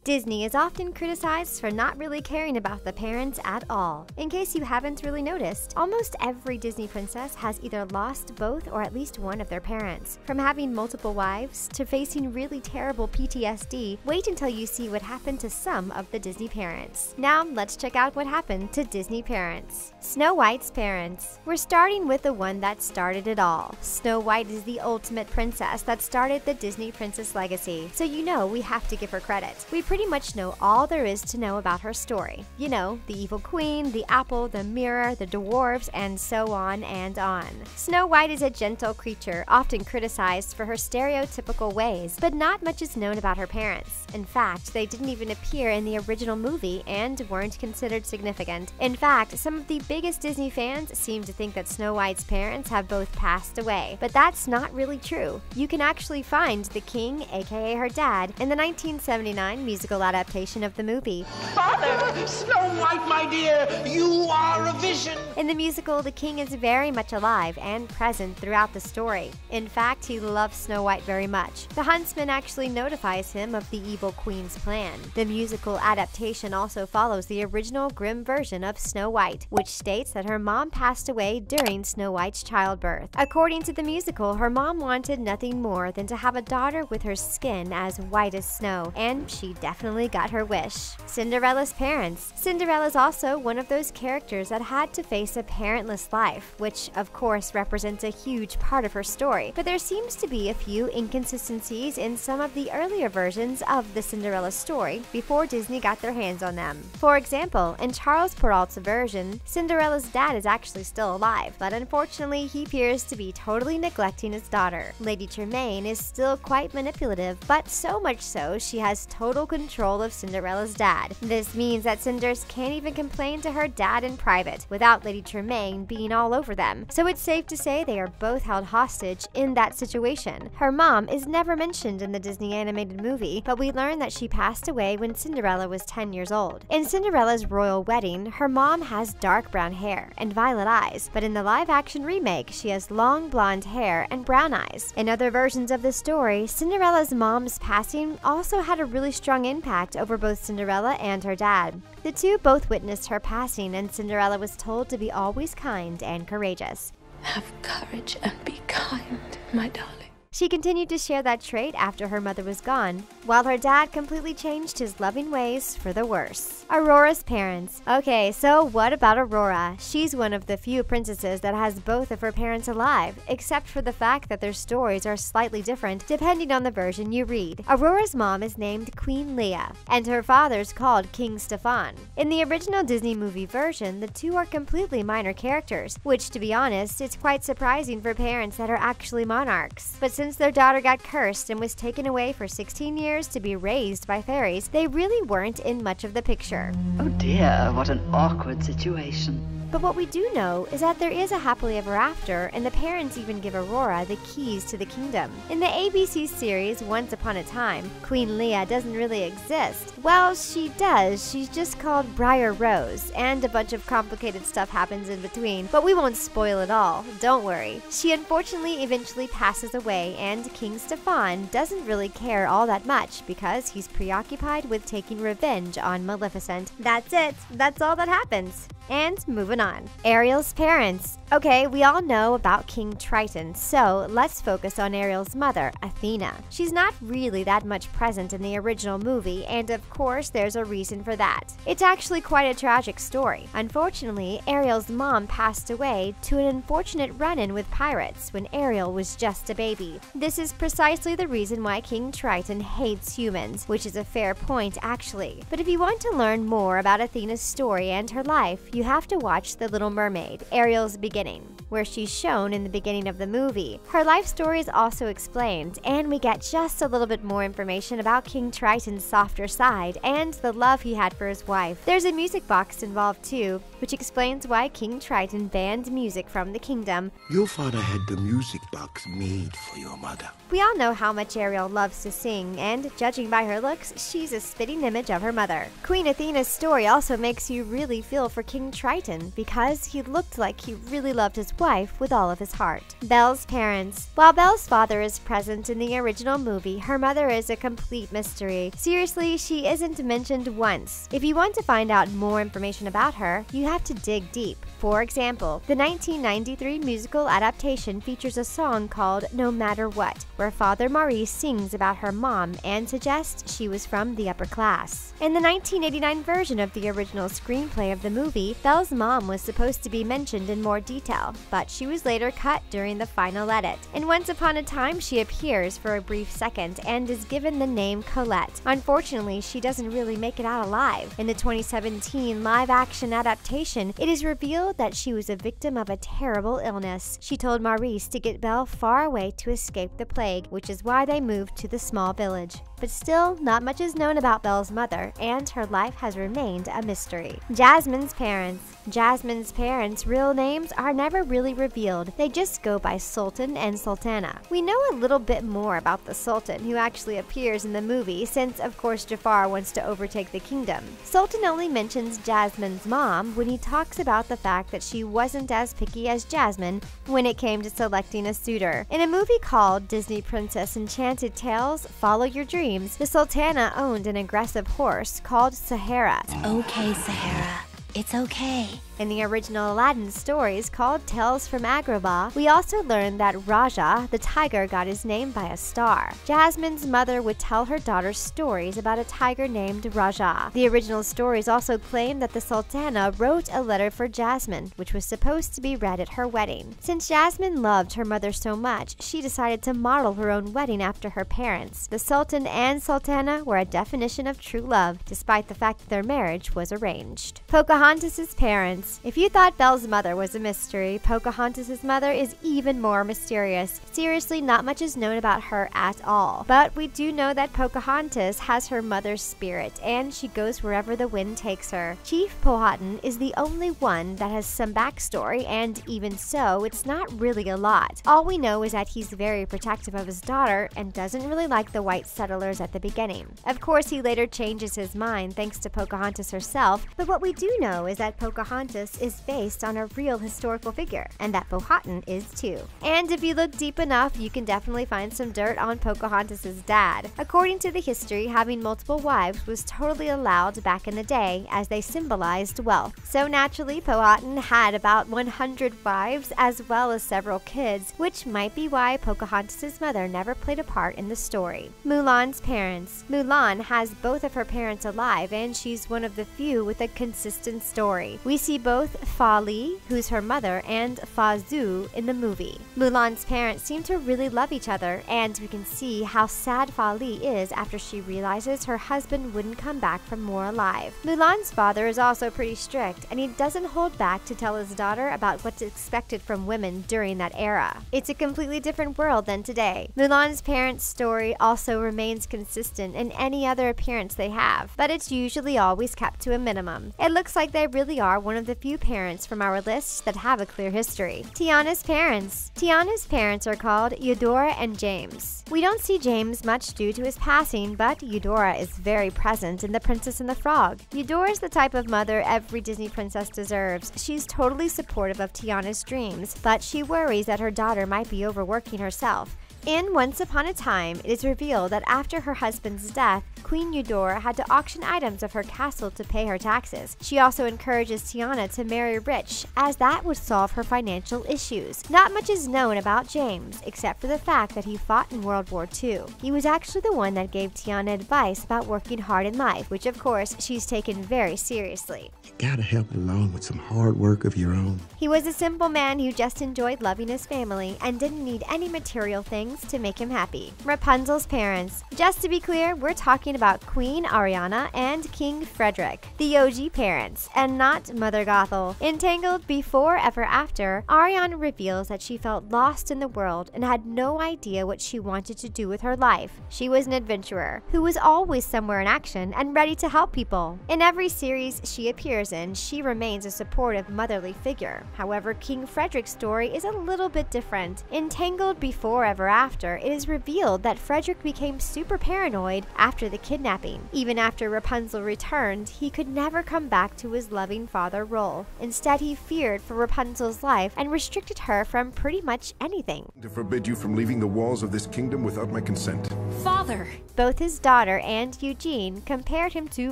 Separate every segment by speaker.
Speaker 1: Disney is often criticized for not really caring about the parents at all. In case you haven't really noticed, almost every Disney princess has either lost both or at least one of their parents. From having multiple wives to facing really terrible PTSD, wait until you see what happened to some of the Disney parents. Now, let's check out what happened to Disney parents. Snow White's parents. We're starting with the one that started it all. Snow White is the ultimate princess that started the Disney princess legacy, so you know we have to give her credit. We pretty much know all there is to know about her story. You know, the evil queen, the apple, the mirror, the dwarves, and so on and on. Snow White is a gentle creature, often criticized for her stereotypical ways, but not much is known about her parents. In fact, they didn't even appear in the original movie and weren't considered significant. In fact, some of the biggest Disney fans seem to think that Snow White's parents have both passed away, but that's not really true. You can actually find the king, aka her dad, in the 1979 musical adaptation of the movie.
Speaker 2: Father! Snow White, my dear, you are a vision!
Speaker 1: In the musical, the king is very much alive and present throughout the story. In fact, he loves Snow White very much. The huntsman actually notifies him of the evil queen's plan. The musical adaptation also follows the original grim version of Snow White, which states that her mom passed away during Snow White's childbirth. According to the musical, her mom wanted nothing more than to have a daughter with her skin as white as snow, and she definitely got her wish. Cinderella's parents. Cinderella is also one of those characters that had to face a parentless life, which of course represents a huge part of her story, but there seems to be a few inconsistencies in some of the earlier versions of the Cinderella story before Disney got their hands on them. For example, in Charles Perrault's version, Cinderella's dad is actually still alive, but unfortunately he appears to be totally neglecting his daughter. Lady Tremaine is still quite manipulative, but so much so she has total control of Cinderella's dad. This means that Cinders can't even complain to her dad in private without Lady Tremaine being all over them, so it's safe to say they are both held hostage in that situation. Her mom is never mentioned in the Disney animated movie, but we learn that she passed away when Cinderella was 10 years old. In Cinderella's royal wedding, her mom has dark brown hair and violet eyes, but in the live-action remake, she has long blonde hair and brown eyes. In other versions of the story, Cinderella's mom's passing also had a really strong impact over both Cinderella and her dad. The two both witnessed her passing, and Cinderella was told to be always kind and courageous.
Speaker 3: Have courage and be kind, my darling.
Speaker 1: She continued to share that trait after her mother was gone, while her dad completely changed his loving ways for the worse. Aurora's parents. Okay, so what about Aurora? She's one of the few princesses that has both of her parents alive, except for the fact that their stories are slightly different depending on the version you read. Aurora's mom is named Queen Leah, and her father's called King Stefan. In the original Disney movie version, the two are completely minor characters, which, to be honest, it's quite surprising for parents that are actually monarchs. But since their daughter got cursed and was taken away for 16 years to be raised by fairies, they really weren't in much of the picture.
Speaker 4: Oh dear, what an awkward situation.
Speaker 1: But what we do know is that there is a happily ever after, and the parents even give Aurora the keys to the kingdom. In the ABC series Once Upon a Time, Queen Leah doesn't really exist. Well, she does. She's just called Briar Rose, and a bunch of complicated stuff happens in between, but we won't spoil it all, don't worry. She unfortunately eventually passes away, and King Stefan doesn't really care all that much because he's preoccupied with taking revenge on Maleficent. That's it. That's all that happens. And moving on. Ariel's parents. Okay, we all know about King Triton, so let's focus on Ariel's mother, Athena. She's not really that much present in the original movie, and of course there's a reason for that. It's actually quite a tragic story. Unfortunately, Ariel's mom passed away to an unfortunate run-in with pirates when Ariel was just a baby. This is precisely the reason why King Triton hates humans, which is a fair point actually. But if you want to learn more about Athena's story and her life, you have to watch The Little Mermaid, Ariel's beginning, where she's shown in the beginning of the movie. Her life story is also explained, and we get just a little bit more information about King Triton's softer side and the love he had for his wife. There's a music box involved too, which explains why King Triton banned music from the kingdom.
Speaker 5: Your father had the music box made for your mother.
Speaker 1: We all know how much Ariel loves to sing, and judging by her looks, she's a spitting image of her mother. Queen Athena's story also makes you really feel for King Triton, because he looked like he really loved his wife with all of his heart. Belle's parents. While Belle's father is present in the original movie, her mother is a complete mystery. Seriously, she isn't mentioned once. If you want to find out more information about her, you have to dig deep. For example, the 1993 musical adaptation features a song called No Matter What, where Father Maurice sings about her mom and suggests she was from the upper class. In the 1989 version of the original screenplay of the movie, Belle's mom was supposed to be mentioned in more detail, but she was later cut during the final edit. In Once Upon a Time, she appears for a brief second and is given the name Colette. Unfortunately, she doesn't really make it out alive. In the 2017 live-action adaptation, it is revealed that she was a victim of a terrible illness. She told Maurice to get Belle far away to escape the plague, which is why they moved to the small village. But still, not much is known about Belle's mother, and her life has remained a mystery. Jasmine's parents. Jasmine's parents' real names are never really revealed. They just go by Sultan and Sultana. We know a little bit more about the Sultan, who actually appears in the movie, since of course Jafar wants to overtake the kingdom. Sultan only mentions Jasmine's mom when he talks about the fact that she wasn't as picky as Jasmine when it came to selecting a suitor. In a movie called Disney Princess Enchanted Tales: Follow Your Dreams, the Sultana owned an aggressive horse called Sahara.
Speaker 5: Okay, Sahara. It's okay.
Speaker 1: In the original Aladdin stories called Tales from Agrabah, we also learned that Raja, the tiger, got his name by a star. Jasmine's mother would tell her daughters stories about a tiger named Raja. The original stories also claim that the Sultana wrote a letter for Jasmine, which was supposed to be read at her wedding. Since Jasmine loved her mother so much, she decided to model her own wedding after her parents. The Sultan and Sultana were a definition of true love, despite the fact that their marriage was arranged. Pocahontas' parents. If you thought Belle's mother was a mystery, Pocahontas' mother is even more mysterious. Seriously, not much is known about her at all. But we do know that Pocahontas has her mother's spirit, and she goes wherever the wind takes her. Chief Powhatan is the only one that has some backstory, and even so, it's not really a lot. All we know is that he's very protective of his daughter and doesn't really like the white settlers at the beginning. Of course, he later changes his mind thanks to Pocahontas herself, but what we do know is that Pocahontas is based on a real historical figure, and that Powhatan is too. And if you look deep enough, you can definitely find some dirt on Pocahontas' dad. According to the history, having multiple wives was totally allowed back in the day, as they symbolized wealth. So naturally, Powhatan had about 100 wives as well as several kids, which might be why Pocahontas' mother never played a part in the story. Mulan's parents. Mulan has both of her parents alive, and she's one of the few with a consistent story. We see both Fa Li, who's her mother, and Fa Zhou in the movie. Mulan's parents seem to really love each other, and we can see how sad Fa Li is after she realizes her husband wouldn't come back from more alive. Mulan's father is also pretty strict, and he doesn't hold back to tell his daughter about what's expected from women during that era. It's a completely different world than today. Mulan's parents' story also remains consistent in any other appearance they have, but it's usually always kept to a minimum. It looks like they really are one of the few parents from our list that have a clear history. Tiana's parents. Tiana's parents are called Eudora and James. We don't see James much due to his passing, but Eudora is very present in The Princess and the Frog. Eudora is the type of mother every Disney princess deserves. She's totally supportive of Tiana's dreams, but she worries that her daughter might be overworking herself. In Once Upon a Time, it is revealed that after her husband's death, Queen Eudora had to auction items of her castle to pay her taxes. She also encourages Tiana to marry rich, as that would solve her financial issues. Not much is known about James, except for the fact that he fought in World War II. He was actually the one that gave Tiana advice about working hard in life, which of course she's taken very seriously.
Speaker 6: You gotta help it along with some hard work of your own.
Speaker 1: He was a simple man who just enjoyed loving his family and didn't need any material things to make him happy. Rapunzel's parents. Just to be clear, we're talking about Queen Ariana and King Frederick, the OG parents, and not Mother Gothel. Entangled Before Ever After, Ariana reveals that she felt lost in the world and had no idea what she wanted to do with her life. She was an adventurer who was always somewhere in action and ready to help people. In every series she appears in, she remains a supportive motherly figure. However, King Frederick's story is a little bit different. Entangled Before Ever after, it is revealed that Frederick became super paranoid after the kidnapping. Even after Rapunzel returned, he could never come back to his loving father role. Instead, he feared for Rapunzel's life and restricted her from pretty much anything.
Speaker 7: To forbid you from leaving the walls of this kingdom without my consent.
Speaker 3: Father!
Speaker 1: Both his daughter and Eugene compared him to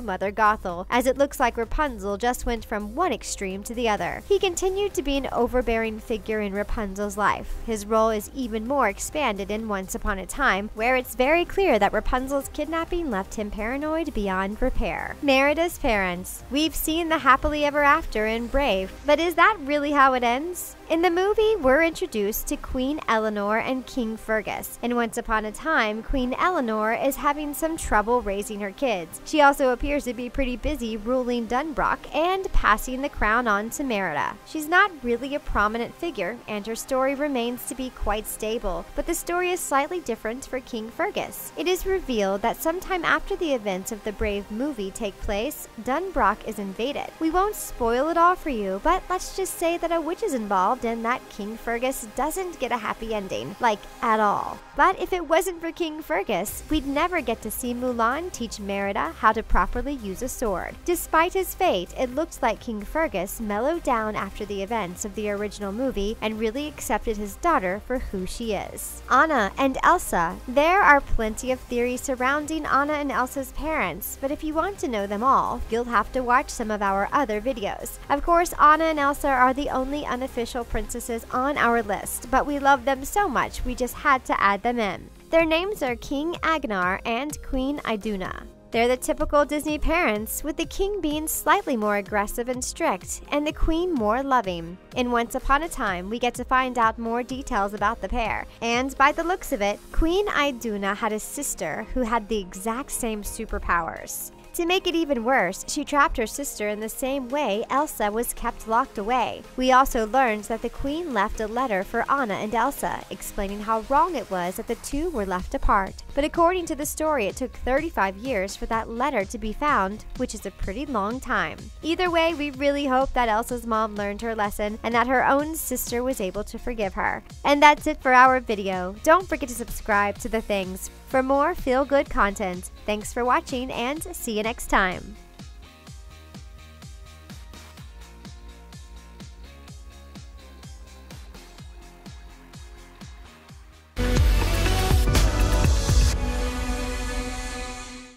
Speaker 1: Mother Gothel, as it looks like Rapunzel just went from one extreme to the other. He continued to be an overbearing figure in Rapunzel's life. His role is even more expanded in Once Upon a Time, where it's very clear that Rapunzel's kidnapping left him paranoid beyond repair. Merida's parents. We've seen the happily ever after in Brave, but is that really how it ends? In the movie, we're introduced to Queen Eleanor and King Fergus. In Once Upon a Time, Queen Eleanor is having some trouble raising her kids. She also appears to be pretty busy ruling Dunbrock and passing the crown on to Merida. She's not really a prominent figure, and her story remains to be quite stable, but the story is slightly different for King Fergus. It is revealed that sometime after the events of the Brave movie take place, Dunbrock is invaded. We won't spoil it all for you, but let's just say that a witch is involved and that King Fergus doesn't get a happy ending, like at all. But if it wasn't for King Fergus, we'd never get to see Mulan teach Merida how to properly use a sword. Despite his fate, it looks like King Fergus mellowed down after the events of the original movie and really accepted his daughter for who she is. Anna and Elsa. There are plenty of theories surrounding Anna and Elsa's parents, but if you want to know them all, you'll have to watch some of our other videos. Of course, Anna and Elsa are the only unofficial princesses on our list, but we love them so much we just had to add them in. Their names are King Agnar and Queen Iduna. They're the typical Disney parents, with the king being slightly more aggressive and strict, and the queen more loving. In Once Upon a Time, we get to find out more details about the pair, and by the looks of it, Queen Iduna had a sister who had the exact same superpowers. To make it even worse, she trapped her sister in the same way Elsa was kept locked away. We also learned that the queen left a letter for Anna and Elsa, explaining how wrong it was that the two were left apart. But according to the story, it took 35 years for that letter to be found, which is a pretty long time. Either way, we really hope that Elsa's mom learned her lesson and that her own sister was able to forgive her. And that's it for our video. Don't forget to subscribe to The Things for more feel-good content. Thanks for watching and see you next time.